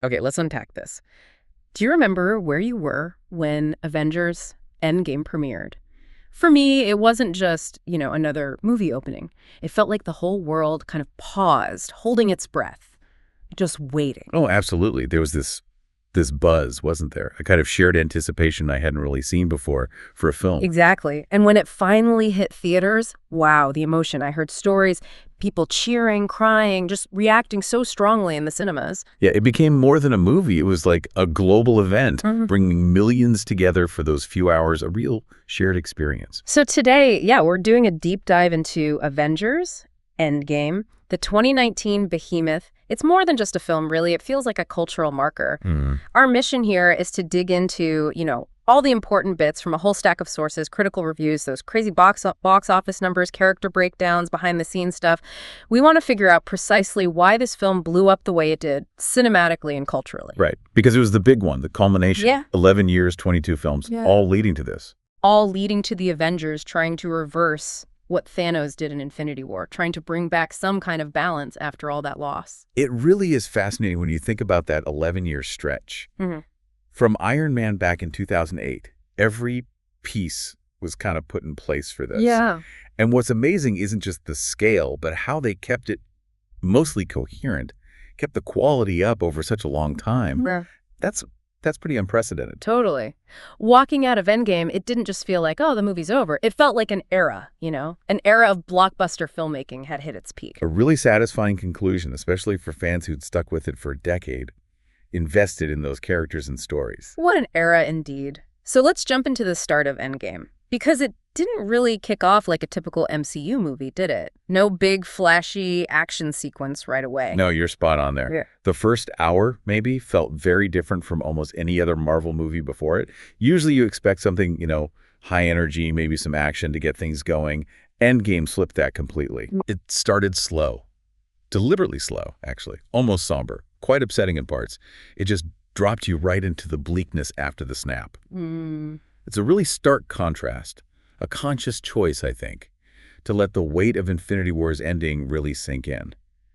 Okay, let's unpack this. Do you remember where you were when Avengers Endgame premiered? For me, it wasn't just, another movie opening. It felt like the whole world kind of paused, holding its breath, just waiting. Oh, absolutely. There was this buzz, wasn't there? A kind of shared anticipation I hadn't really seen before for a film. Exactly. And when it finally hit theaters, wow, the emotion. I heard stories, people cheering, crying, just reacting so strongly in the cinemas. Yeah, it became more than a movie. It was like a global event, bringing millions together for those few hours, a real shared experience. So today, yeah, we're doing a deep dive into Avengers Endgame, the 2019 behemoth. It's more than just a film, really. It feels like a cultural marker. Our mission here is to dig into, all the important bits from a whole stack of sources, critical reviews, those crazy box office numbers, character breakdowns, behind-the-scenes stuff. We want to figure out precisely why this film blew up the way it did, cinematically and culturally. Right, because it was the big one, the culmination. Yeah. 11 years, 22 films, all leading to this. All leading to the Avengers trying to reverse what Thanos did in Infinity War, trying to bring back some kind of balance after all that loss. It really is fascinating when you think about that 11-year stretch. From Iron Man back in 2008, every piece was kind of put in place for this. Yeah. And what's amazing isn't just the scale, but how they kept it mostly coherent, kept the quality up over such a long time. Yeah. That's pretty unprecedented. Totally. Walking out of Endgame, it didn't just feel like, oh, the movie's over. It felt like an era, An era of blockbuster filmmaking had hit its peak. A really satisfying conclusion, especially for fans who'd stuck with it for a decade, invested in those characters and stories. What an era indeed. So let's jump into the start of Endgame. Because it didn't really kick off like a typical MCU movie, did it? No big, flashy action sequence right away. No, you're spot on there. Yeah. The first hour, maybe, felt very different from almost any other Marvel movie before it. Usually you expect something, high energy, maybe some action to get things going. Endgame slipped that completely. It started slow. Deliberately slow, actually. Almost somber. Quite upsetting in parts. It just dropped you right into the bleakness after the snap. It's a really stark contrast, a conscious choice, I think, to let the weight of Infinity War's ending really sink in,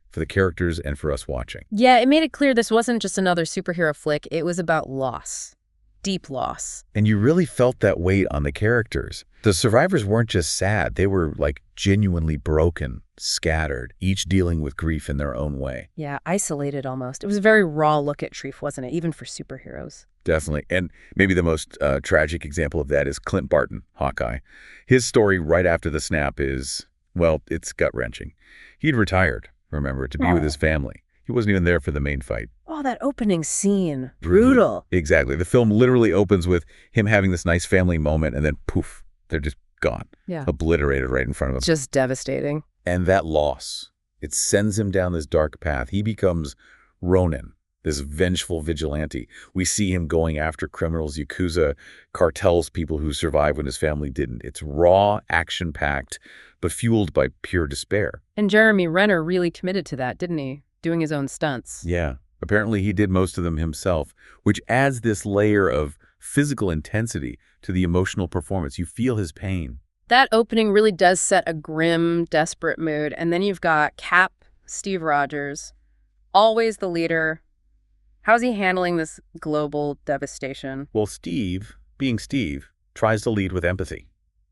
for the characters and for us watching. Yeah, it made it clear this wasn't just another superhero flick. It was about loss. Deep loss. And you really felt that weight on the characters. The survivors weren't just sad. They were, genuinely broken, scattered, each dealing with grief in their own way. Yeah, isolated almost. It was a very raw look at grief, wasn't it? Even for superheroes. Definitely. And maybe the most tragic example of that is Clint Barton, Hawkeye. His story right after the snap is, well, it's gut-wrenching. He'd retired, remember, to be with his family. He wasn't even there for the main fight. Oh, that opening scene. Brutal. Exactly. The film literally opens with him having this nice family moment, and then poof, they're just gone. Yeah. Obliterated right in front of him. Just devastating. And that loss, it sends him down this dark path. He becomes Ronin, this vengeful vigilante. We see him going after criminals, Yakuza, cartels, people who survived when his family didn't. It's raw, action-packed, but fueled by pure despair. And Jeremy Renner really committed to that, didn't he? Doing his own stunts. Yeah. Apparently he did most of them himself, which adds this layer of physical intensity to the emotional performance. You feel his pain. That opening really does set a grim, desperate mood. And then you've got Cap, Steve Rogers, always the leader. How's he handling this global devastation? Well, Steve, being Steve, tries to lead with empathy.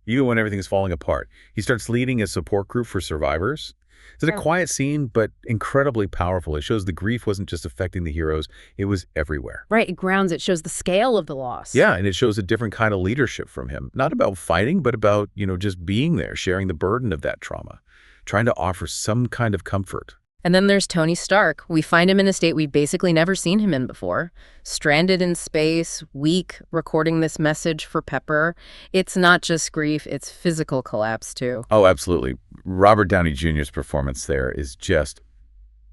Even when everything's falling apart. He starts leading a support group for survivors. It's a quiet scene, but incredibly powerful. It shows the grief wasn't just affecting the heroes, it was everywhere. Right, it grounds, it shows the scale of the loss. Yeah, and it shows a different kind of leadership from him. Not about fighting, but about, just being there, sharing the burden of that trauma, trying to offer some kind of comfort. And then there's Tony Stark. We find him in a state we've basically never seen him in before. Stranded in space, weak, recording this message for Pepper. It's not just grief, it's physical collapse too. Oh, absolutely. Robert Downey Jr.'s performance there is just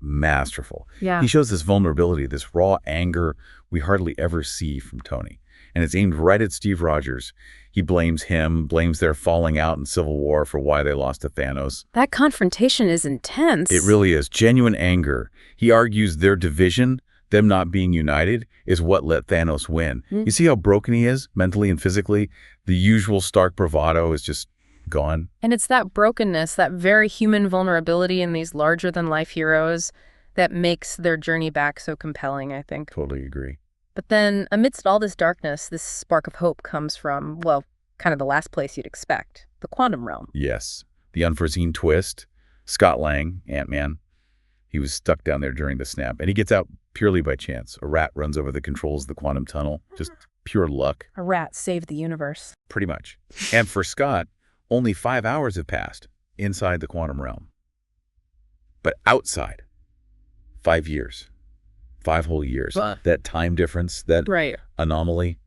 masterful. Yeah. He shows this vulnerability, this raw anger we hardly ever see from Tony. And it's aimed right at Steve Rogers. He blames him, blames their falling out in Civil War for why they lost to Thanos. That confrontation is intense. It really is. Genuine anger. He argues their division, them not being united, is what let Thanos win. You see how broken he is, mentally and physically? The usual Stark bravado is just gone. And it's that brokenness, that very human vulnerability in these larger-than-life heroes that makes their journey back so compelling, I think. Totally agree. But then, amidst all this darkness, this spark of hope comes from, well, kind of the last place you'd expect, the quantum realm. Yes. The unforeseen twist. Scott Lang, Ant-Man, he was stuck down there during the snap, and he gets out purely by chance. A rat runs over the controls of the quantum tunnel. Just pure luck. A rat saved the universe. Pretty much. And for Scott, only 5 hours have passed inside the quantum realm. But outside, 5 years. 5 whole years. That time difference, that anomaly,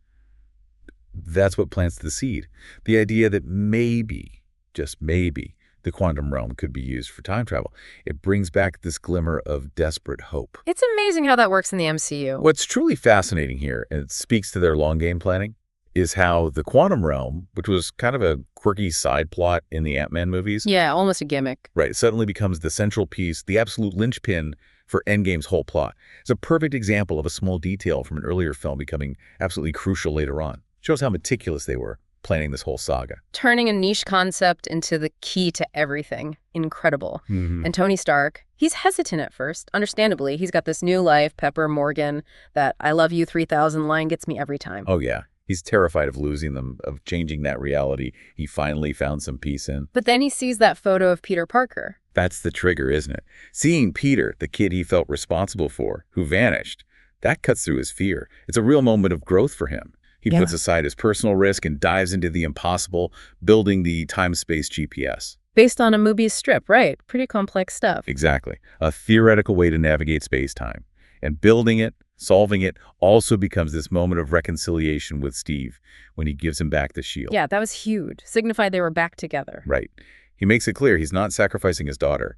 that's what plants the seed. The idea that maybe, just maybe, the quantum realm could be used for time travel. It brings back this glimmer of desperate hope. It's amazing how that works in the MCU. What's truly fascinating here, and it speaks to their long game planning, is how the quantum realm, which was kind of a quirky side plot in the Ant-Man movies. Yeah, almost a gimmick. Right, suddenly becomes the central piece, the absolute linchpin for Endgame's whole plot. It's a perfect example of a small detail from an earlier film becoming absolutely crucial later on. Shows how meticulous they were planning this whole saga. Turning a niche concept into the key to everything. Incredible. And Tony Stark, he's hesitant at first. Understandably, he's got this new life, Pepper, Morgan, that I love you 3000 line gets me every time. Oh, yeah. He's terrified of losing them, of changing that reality he finally found some peace in. But then he sees that photo of Peter Parker. That's the trigger, isn't it? Seeing Peter, the kid he felt responsible for, who vanished, that cuts through his fear. It's a real moment of growth for him. He puts aside his personal risk and dives into the impossible, building the time-space GPS. Based on a Mobius strip, right? Pretty complex stuff. Exactly. A theoretical way to navigate space-time. And building it, solving it, also becomes this moment of reconciliation with Steve when he gives him back the shield. Yeah, that was huge. Signified they were back together. Right. He makes it clear he's not sacrificing his daughter,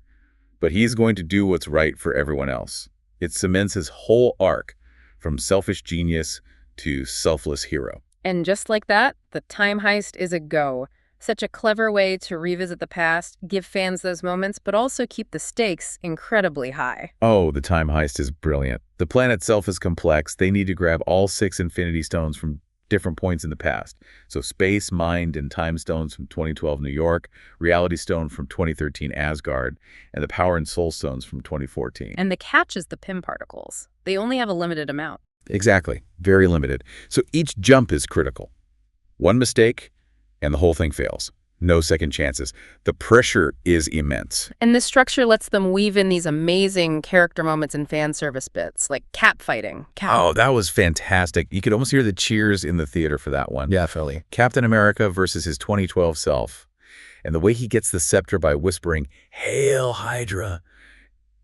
but he's going to do what's right for everyone else. It cements his whole arc from selfish genius to selfless hero. And just like that, the time heist is a go. Such a clever way to revisit the past, give fans those moments, but also keep the stakes incredibly high. Oh, the time heist is brilliant. The plan itself is complex. They need to grab all 6 Infinity Stones from different points in the past. So space, mind, and time stones from 2012 New York, reality stone from 2013 Asgard, and the power and soul stones from 2014. And the catch is the Pym particles. They only have a limited amount. Exactly. Very limited. So each jump is critical. One mistake, and the whole thing fails. No second chances. The pressure is immense. And this structure lets them weave in these amazing character moments and fan service bits, like Cap fighting. Oh, that was fantastic. You could almost hear the cheers in the theater for that one. Yeah, Philly. Captain America versus his 2012 self. And the way he gets the scepter by whispering, "Hail Hydra."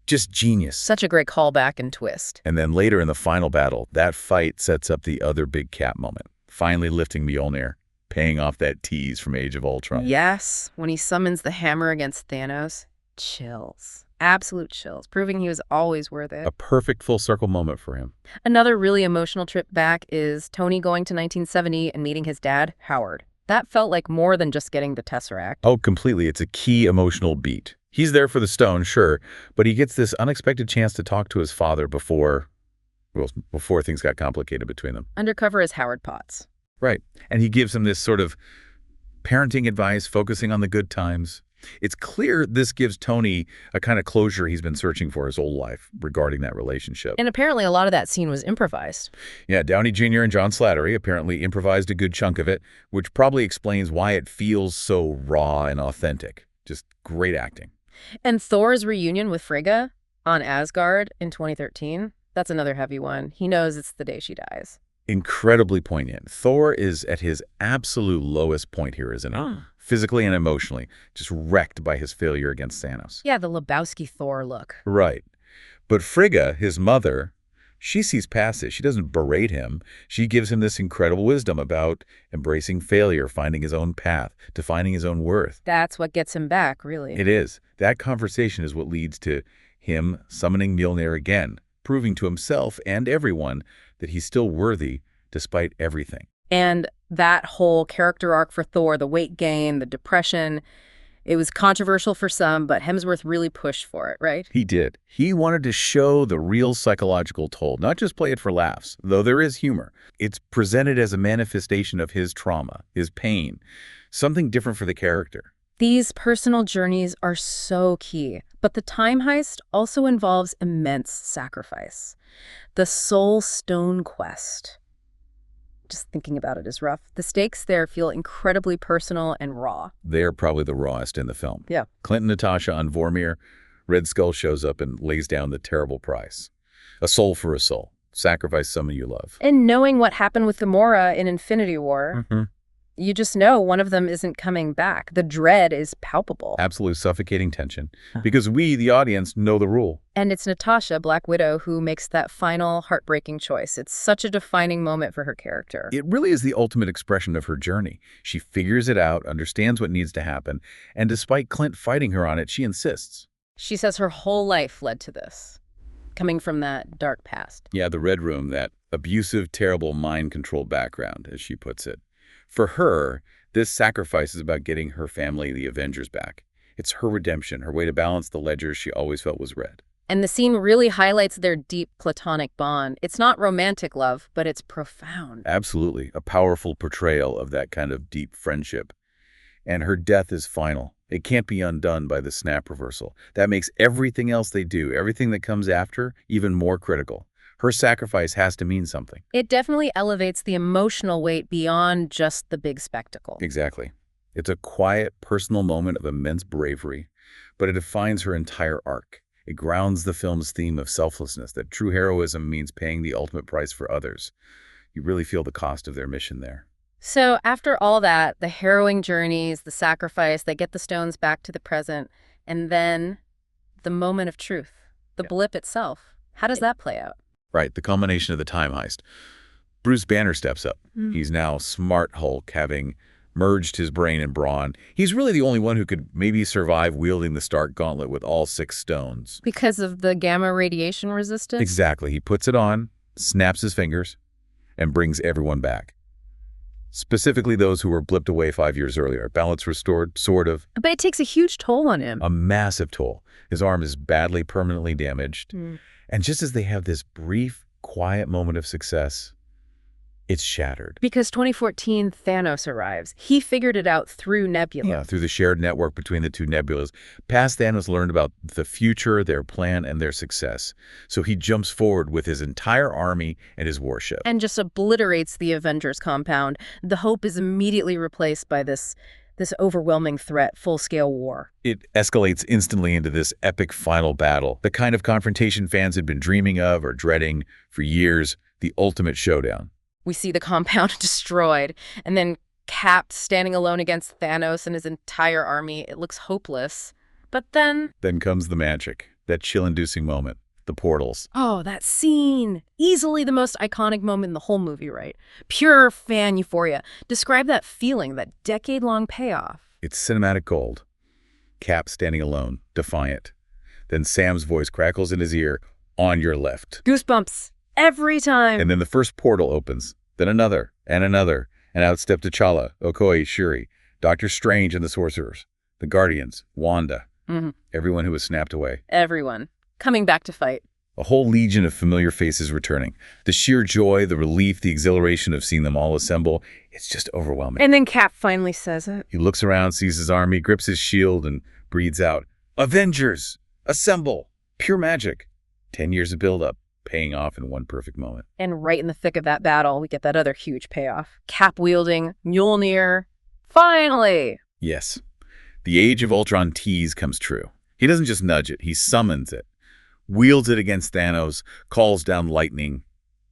Just genius. Such a great callback and twist. And then later in the final battle, that fight sets up the other big Cap moment. Finally lifting Mjolnir, paying off that tease from Age of Ultron. Yes, when he summons the hammer against Thanos. Chills. Absolute chills, proving he was always worth it. A perfect full circle moment for him. Another really emotional trip back is Tony going to 1970 and meeting his dad, Howard. That felt like more than just getting the Tesseract. Oh, completely. It's a key emotional beat. He's there for the stone, sure, but he gets this unexpected chance to talk to his father before things got complicated between them. Undercover as Howard Potts. Right. And he gives him this sort of parenting advice, focusing on the good times. It's clear this gives Tony a kind of closure he's been searching for his whole life regarding that relationship. And apparently a lot of that scene was improvised. Yeah, Downey Jr. and John Slattery apparently improvised a good chunk of it, which probably explains why it feels so raw and authentic. Just great acting. And Thor's reunion with Frigga on Asgard in 2013, that's another heavy one. He knows it's the day she dies. Incredibly poignant. Thor is at his absolute lowest point here, isn't he? Physically and emotionally, just wrecked by his failure against Thanos. Yeah, the Lebowski Thor look. Right. But Frigga, his mother, she sees past it. She doesn't berate him. She gives him this incredible wisdom about embracing failure, finding his own path, defining his own worth. That's what gets him back, really. It is. That conversation is what leads to him summoning Mjolnir again, proving to himself and everyone that he's still worthy despite everything. And that whole character arc for Thor, the weight gain, the depression, it was controversial for some, but Hemsworth really pushed for it, right? He did. He wanted to show the real psychological toll, not just play it for laughs, though there is humor. It's presented as a manifestation of his trauma, his pain, something different for the character. These personal journeys are so key, but the time heist also involves immense sacrifice. The Soul Stone quest. Just thinking about it is rough. The stakes there feel incredibly personal and raw. They're probably the rawest in the film. Yeah. Clint and Natasha on Vormir, Red Skull shows up and lays down the terrible price. A soul for a soul. Sacrifice someone you love. And knowing what happened with Gamora in Infinity War, you just know one of them isn't coming back. The dread is palpable. Absolute suffocating tension. Because we, the audience, know the rule. And it's Natasha, Black Widow, who makes that final heartbreaking choice. It's such a defining moment for her character. It really is the ultimate expression of her journey. She figures it out, understands what needs to happen, and despite Clint fighting her on it, she insists. She says her whole life led to this, coming from that dark past. Yeah, the Red Room, that abusive, terrible mind-control background, as she puts it. For her, this sacrifice is about getting her family, the Avengers, back. It's her redemption, her way to balance the ledger she always felt was red. And the scene really highlights their deep platonic bond. It's not romantic love, but it's profound. Absolutely. A powerful portrayal of that kind of deep friendship. And her death is final. It can't be undone by the snap reversal. That makes everything else they do, everything that comes after, even more critical. Her sacrifice has to mean something. It definitely elevates the emotional weight beyond just the big spectacle. Exactly. It's a quiet, personal moment of immense bravery, but it defines her entire arc. It grounds the film's theme of selflessness, that true heroism means paying the ultimate price for others. You really feel the cost of their mission there. So after all that, the harrowing journeys, the sacrifice, they get the stones back to the present, and then the moment of truth, the blip itself. How does that play out? Right, the culmination of the time heist. Bruce Banner steps up. He's now Smart Hulk, having merged his brain and brawn. He's really the only one who could maybe survive wielding the Stark Gauntlet with all 6 stones. Because of the gamma radiation resistance? Exactly. He puts it on, snaps his fingers, and brings everyone back. Specifically those who were blipped away 5 years earlier. Balance restored, sort of. But it takes a huge toll on him. A massive toll. His arm is badly, permanently damaged. And just as they have this brief, quiet moment of success, it's shattered. Because 2014, Thanos arrives. He figured it out through Nebula. Yeah, through the shared network between the two nebulas. Past Thanos learned about the future, their plan, and their success. So he jumps forward with his entire army and his warship. And just obliterates the Avengers compound. The hope is immediately replaced by this overwhelming threat, full-scale war. It escalates instantly into this epic final battle, the kind of confrontation fans had been dreaming of or dreading for years, the ultimate showdown. We see the compound destroyed, and then Cap standing alone against Thanos and his entire army. It looks hopeless. But then... Then comes the magic, that chill-inducing moment, the portals. Oh, that scene! Easily the most iconic moment in the whole movie, right? Pure fan euphoria. Describe that feeling, that decade-long payoff. It's cinematic gold. Cap standing alone, defiant. Then Sam's voice crackles in his ear, on your left. Goosebumps. Every time. And then the first portal opens, then another, and out step T'Challa, Okoye, Shuri, Doctor Strange and the Sorcerers, the Guardians, Wanda, everyone who was snapped away. Everyone. Coming back to fight. A whole legion of familiar faces returning. The sheer joy, the relief, the exhilaration of seeing them all assemble, it's just overwhelming. And then Cap finally says it. He looks around, sees his army, grips his shield, and breathes out, Avengers, assemble! Pure magic. 10 years of build-up, paying off in one perfect moment. And right in the thick of that battle, we get that other huge payoff. Cap-wielding, Mjolnir. Finally! Yes. The Age of Ultron tease comes true. He doesn't just nudge it, he summons it. Wields it against Thanos, calls down lightning,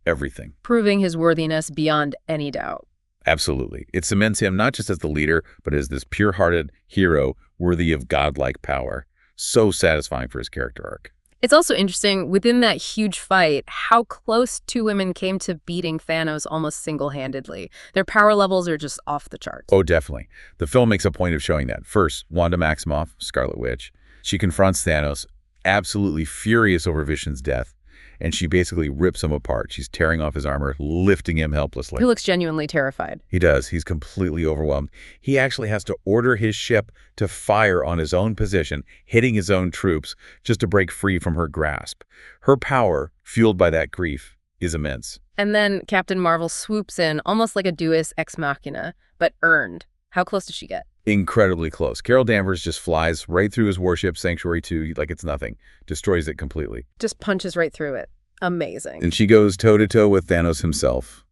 everything. Proving his worthiness beyond any doubt. Absolutely. It cements him not just as the leader, but as this pure-hearted hero worthy of godlike power. So satisfying for his character arc. It's also interesting, within that huge fight, how close two women came to beating Thanos almost single-handedly. Their power levels are just off the charts. Oh, definitely. The film makes a point of showing that. First, Wanda Maximoff, Scarlet Witch. She confronts Thanos, absolutely furious over Vision's death, and she basically rips him apart. She's tearing off his armor, lifting him helplessly. He looks genuinely terrified. He does. He's completely overwhelmed. He actually has to order his ship to fire on his own position, hitting his own troops, just to break free from her grasp. Her power, fueled by that grief, is immense. And then Captain Marvel swoops in, almost like a deus ex machina, but earned. How close did she get? Incredibly close. Carol Danvers just flies right through his warship, Sanctuary 2, like it's nothing. Destroys it completely. Just punches right through it. Amazing. And she goes toe-to-toe with Thanos himself.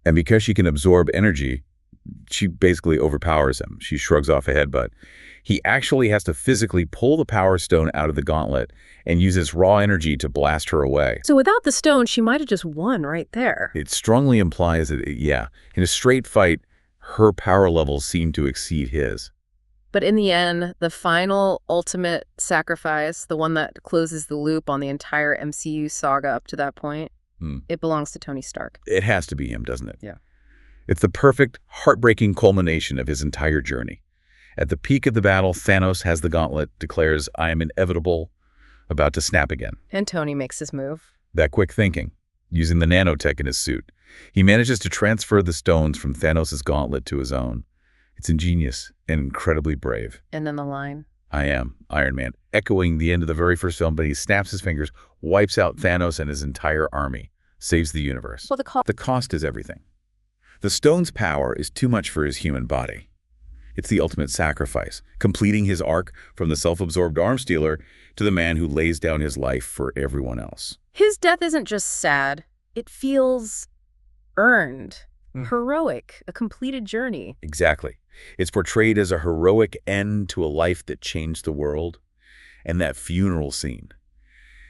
And because she can absorb energy, she basically overpowers him. She shrugs off a headbutt. He actually has to physically pull the Power Stone out of the gauntlet and uses raw energy to blast her away. So without the stone, she might have just won right there. It strongly implies that, yeah, in a straight fight, her power levels seem to exceed his. But in the end, the final ultimate sacrifice, the one that closes the loop on the entire MCU saga up to that point, it belongs to Tony Stark. It has to be him, doesn't it? Yeah. It's the perfect, heartbreaking culmination of his entire journey. At the peak of the battle, Thanos has the gauntlet, declares, "I am inevitable," about to snap again. And Tony makes his move. That quick thinking, using the nanotech in his suit. He manages to transfer the stones from Thanos' gauntlet to his own. It's ingenious and incredibly brave. And then the line, "I am Iron Man," echoing the end of the very first film, but he snaps his fingers, wipes out Thanos and his entire army, saves the universe. Well, The cost is everything. The stone's power is too much for his human body. It's the ultimate sacrifice, completing his arc from the self-absorbed arms dealer to the man who lays down his life for everyone else. His death isn't just sad. It feels earned, heroic, a completed journey. Exactly. It's portrayed as a heroic end to a life that changed the world. And that funeral scene,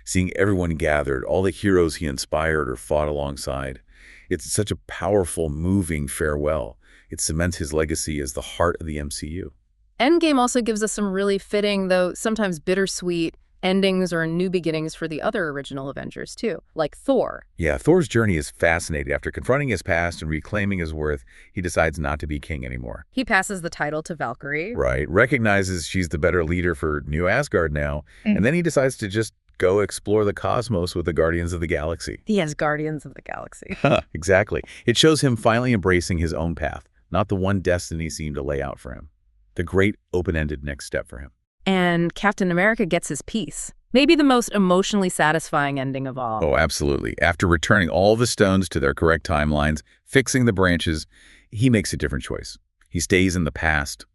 seeing everyone gathered, all the heroes he inspired or fought alongside, it's such a powerful, moving farewell. It cements his legacy as the heart of the MCU. Endgame also gives us some really fitting, though sometimes bittersweet, endings or new beginnings for the other original Avengers, too, like Thor. Yeah, Thor's journey is fascinating. After confronting his past and reclaiming his worth, he decides not to be king anymore. He passes the title to Valkyrie. Right, recognizes she's the better leader for New Asgard now, and then he decides to just go explore the cosmos with the Guardians of the Galaxy. Yes, Guardians of the Galaxy. Exactly. It shows him finally embracing his own path, not the one destiny seemed to lay out for him. The great open-ended next step for him. And Captain America gets his piece. Maybe the most emotionally satisfying ending of all. Oh, absolutely. After returning all the stones to their correct timelines, fixing the branches, he makes a different choice. He stays in the past,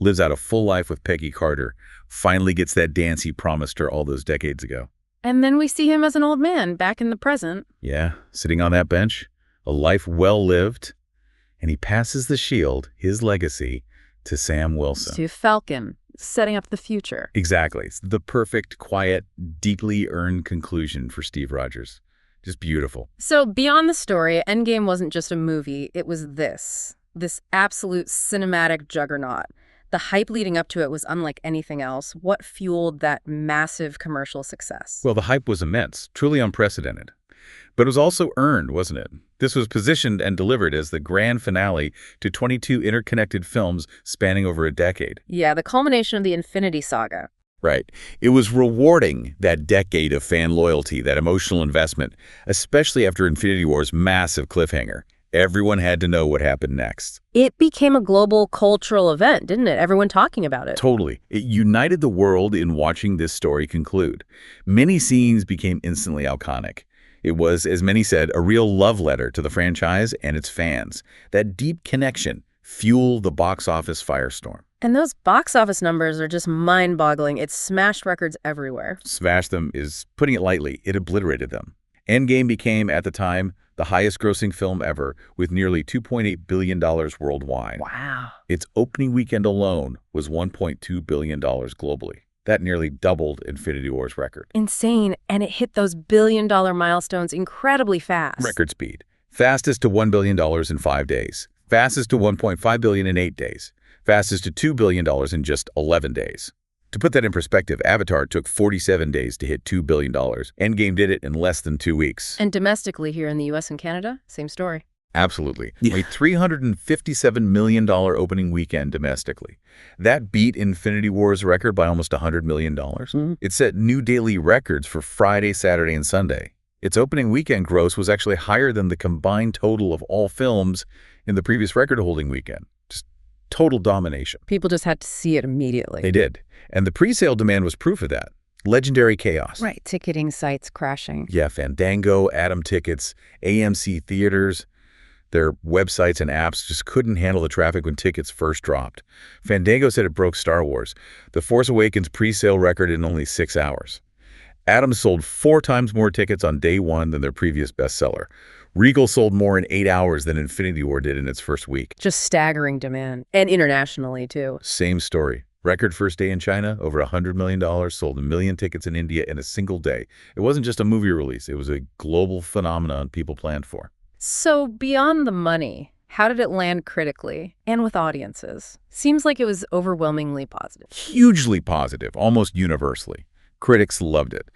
lives out a full life with Peggy Carter, finally gets that dance he promised her all those decades ago. And then we see him as an old man back in the present. Yeah, sitting on that bench, a life well lived, and he passes the shield, his legacy, to Sam Wilson. To Falcon, setting up the future. Exactly. It's the perfect, quiet, deeply earned conclusion for Steve Rogers. Just beautiful. So beyond the story, Endgame wasn't just a movie. It was this absolute cinematic juggernaut. The hype leading up to it was unlike anything else. What fueled that massive commercial success? Well, the hype was immense, truly unprecedented. But it was also earned, wasn't it? This was positioned and delivered as the grand finale to 22 interconnected films spanning over a decade. Yeah, the culmination of the Infinity Saga. Right. It was rewarding that decade of fan loyalty, that emotional investment, especially after Infinity War's massive cliffhanger. Everyone had to know what happened next. It became a global cultural event, didn't it? Everyone talking about it. Totally. It united the world in watching this story conclude. Many scenes became instantly iconic. It was, as many said, a real love letter to the franchise and its fans. That deep connection fueled the box office firestorm. And those box office numbers are just mind-boggling. It smashed records everywhere. Smashed them is putting it lightly. It obliterated them. Endgame became, at the time, the highest-grossing film ever, with nearly $2.8 billion worldwide. Wow. Its opening weekend alone was $1.2 billion globally. That nearly doubled Infinity War's record. Insane, and it hit those billion-dollar milestones incredibly fast. Record speed. Fastest to $1 billion in 5 days. Fastest to $1.5 billion in 8 days. Fastest to $2 billion in just 11 days. To put that in perspective, Avatar took 47 days to hit $2 billion. Endgame did it in less than 2 weeks. And domestically here in the U.S. and Canada, same story. Absolutely. Made $357 million opening weekend domestically. That beat Infinity War's record by almost $100 million. It set new daily records for Friday, Saturday, and Sunday. Its opening weekend gross was actually higher than the combined total of all films in the previous record-holding weekend. Just total domination. People just had to see it immediately. They did. And the pre-sale demand was proof of that. Legendary chaos. Right, ticketing sites crashing. Yeah, Fandango, Atom Tickets, AMC Theaters. Their websites and apps just couldn't handle the traffic when tickets first dropped. Fandango said it broke Star Wars, The Force Awakens pre-sale record in only 6 hours. Adams sold 4 times more tickets on day one than their previous bestseller. Regal sold more in 8 hours than Infinity War did in its first week. Just staggering demand. And internationally, too. Same story. Record first day in China, over $100 million, sold 1 million tickets in India in a single day. It wasn't just a movie release. It was a global phenomenon people planned for. So beyond the money, how did it land critically and with audiences? Seems like it was overwhelmingly positive. Hugely positive, almost universally. Critics loved it.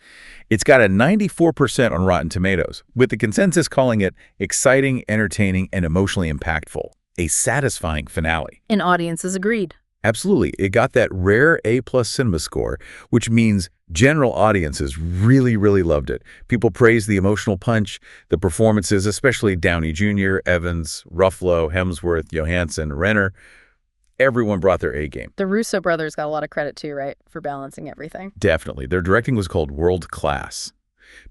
It's got a 94% on Rotten Tomatoes, with the consensus calling it exciting, entertaining, and emotionally impactful. A satisfying finale. And audiences agreed. Absolutely. It got that rare A+ cinema score, which means general audiences really, really loved it. People praised the emotional punch, the performances, especially Downey Jr., Evans, Ruffalo, Hemsworth, Johansson, Renner. Everyone brought their A game. The Russo brothers got a lot of credit too, right, for balancing everything? Definitely. Their directing was called world class.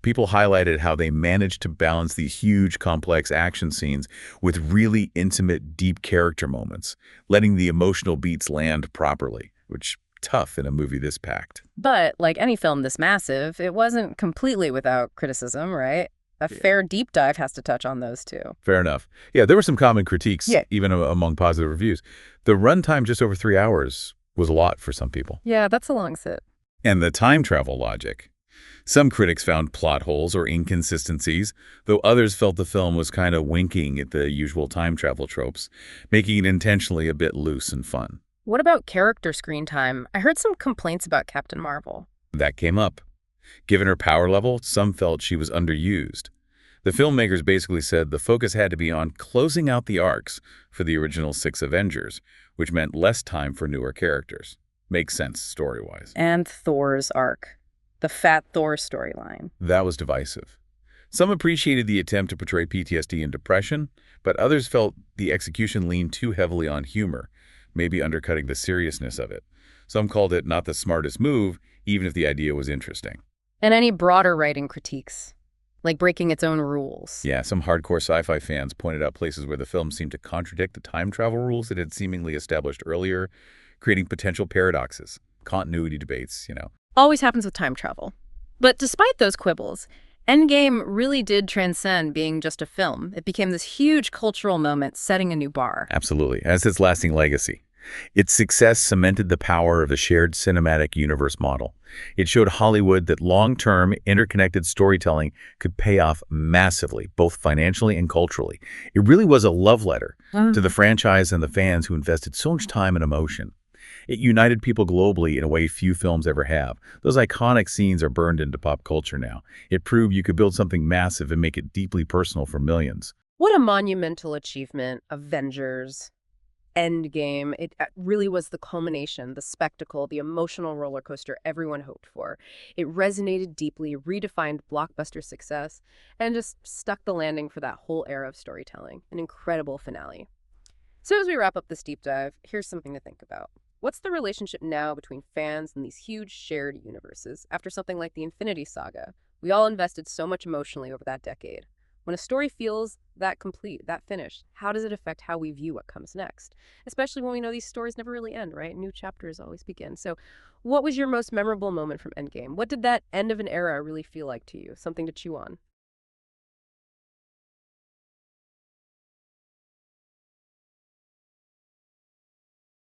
People highlighted how they managed to balance these huge, complex action scenes with really intimate, deep character moments, letting the emotional beats land properly, which tough in a movie this packed. But like any film this massive, it wasn't completely without criticism, right? A fair deep dive has to touch on those too. Fair enough. Yeah, there were some common critiques, even among positive reviews. The runtime, just over 3 hours, was a lot for some people. Yeah, that's a long sit. And the time travel logic. Some critics found plot holes or inconsistencies, though others felt the film was kind of winking at the usual time travel tropes, making it intentionally a bit loose and fun. What about character screen time? I heard some complaints about Captain Marvel. That came up. Given her power level, some felt she was underused. The filmmakers basically said the focus had to be on closing out the arcs for the original 6 Avengers, which meant less time for newer characters. Makes sense story-wise. And Thor's arc. The Fat Thor storyline. That was divisive. Some appreciated the attempt to portray PTSD and depression, but others felt the execution leaned too heavily on humor, maybe undercutting the seriousness of it. Some called it not the smartest move, even if the idea was interesting. And any broader writing critiques, like breaking its own rules. Yeah, some hardcore sci-fi fans pointed out places where the film seemed to contradict the time travel rules it had seemingly established earlier, creating potential paradoxes, continuity debates, Always happens with time travel. But despite those quibbles, Endgame really did transcend being just a film. It became this huge cultural moment, setting a new bar. Absolutely, as its lasting legacy. Its success cemented the power of the shared cinematic universe model. It showed Hollywood that long-term, interconnected storytelling could pay off massively, both financially and culturally. It really was a love letter to the franchise and the fans who invested so much time and emotion. It united people globally in a way few films ever have. Those iconic scenes are burned into pop culture now. It proved you could build something massive and make it deeply personal for millions. What a monumental achievement, Avengers. Endgame. It really was the culmination, the spectacle, the emotional roller coaster everyone hoped for. It resonated deeply, redefined blockbuster success, and just stuck the landing for that whole era of storytelling. An incredible finale. So as we wrap up this deep dive, here's something to think about. What's the relationship now between fans and these huge shared universes after something like the Infinity Saga? We all invested so much emotionally over that decade. When a story feels that complete, that finished, how does it affect how we view what comes next? Especially when we know these stories never really end, right? New chapters always begin. So what was your most memorable moment from Endgame? What did that end of an era really feel like to you? Something to chew on.